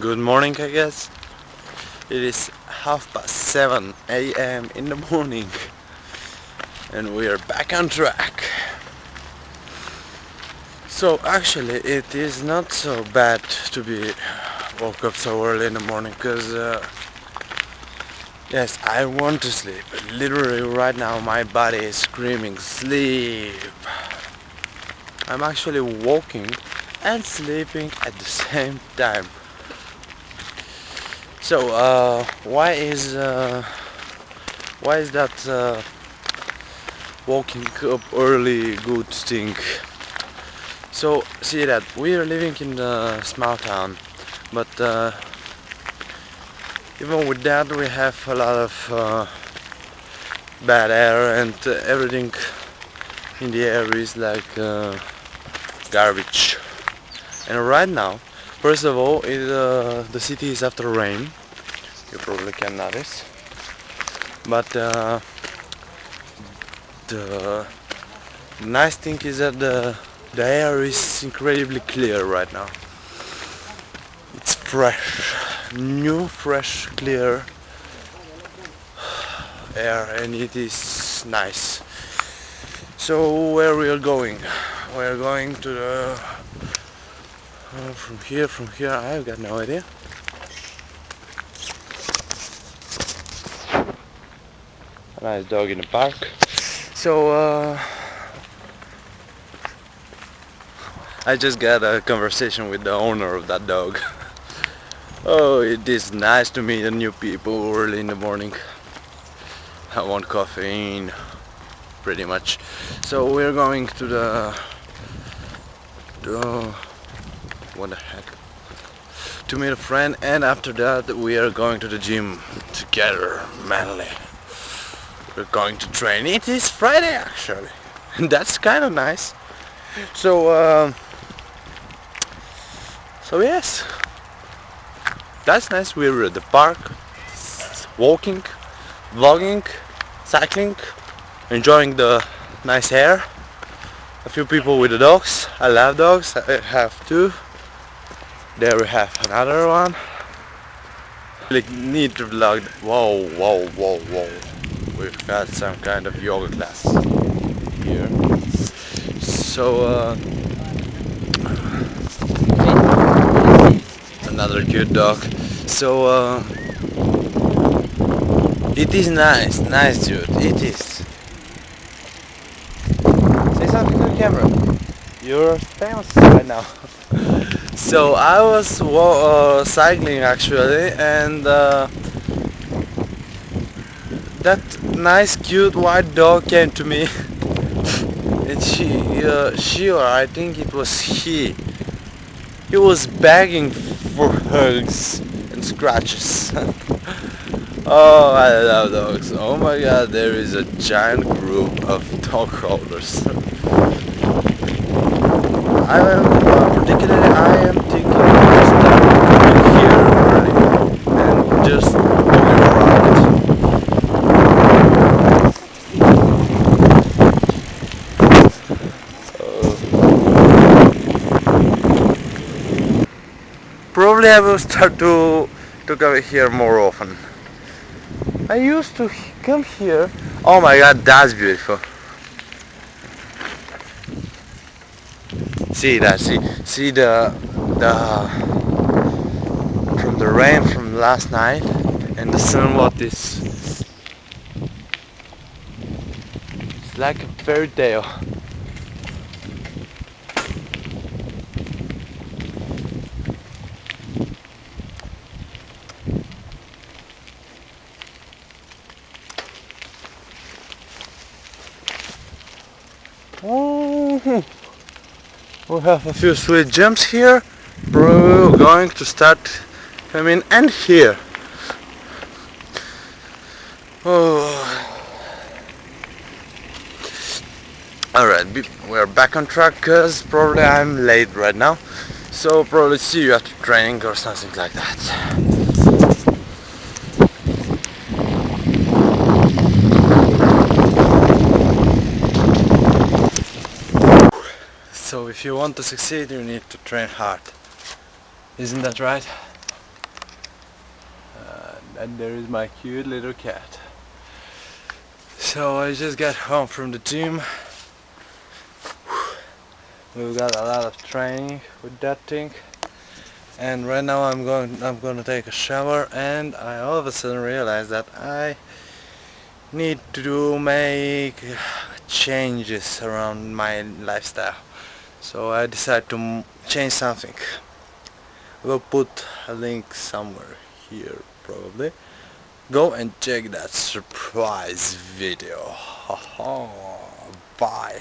Good morning, I guess. It is 7:30 a.m. in the morning, and we are back on track. So actually, it is not so bad to be woke up so early in the morning, because yes, I want to sleep. Literally, right now, my body is screaming, "Sleep!" I'm actually walking and sleeping at the same time. So, why is that waking up early good thing? So, see that we are living in a small town, but even with that, we have a lot of bad air, and everything in the air is like garbage. And right now, first of all, the city is after rain. You probably can notice, but the nice thing is that the air is incredibly clear right now. It's fresh, new, fresh, clear air, and it is nice. So where we are going? We are going to the from here. I've got no idea. A nice dog in the park. So I just got a conversation with the owner of that dog. Oh, it is nice to meet new people early in the morning. I want caffeine, pretty much. So we're going to the what the heck? To meet a friend, and after that we are going to the gym together, manly. We're going to train. It is Friday actually, and that's kind of nice. So, so yes, that's nice. We're at the park, walking, vlogging, cycling, enjoying the nice air. A few people with the dogs. I love dogs. I have two. There we have another one. Like need to vlog. Whoa, whoa, whoa, whoa. We've got some kind of yoga class here. So another cute dog. So it is nice, dude. It is. Say something to the camera. You're famous right now. So I was cycling actually, and that nice cute white dog came to me, and she or I think it was he was begging for hugs and scratches. Oh, I love dogs. Oh my god, there is a giant group of dog holders. Particularly I am thinking to start coming here early and just walking around. Probably I will start to come here more often. I used to come here. Oh my god, that's beautiful. See that? See the from the rain from last night and the sun. What is? It's like a fairy tale. Oh, we have a few sweet jumps here. We're going to start coming and here. Oh. Alright, we're back on track because probably I'm late right now. So probably see you after training or something like that. So if you want to succeed, you need to train hard. Isn't that right? And there is my cute little cat. So I just got home from the gym. We've got a lot of training with that thing. And right now I'm gonna take a shower, and I all of a sudden realized that I need to make changes around my lifestyle. So I decided to change something. We'll put a link somewhere here probably. Go and check that surprise video. Bye.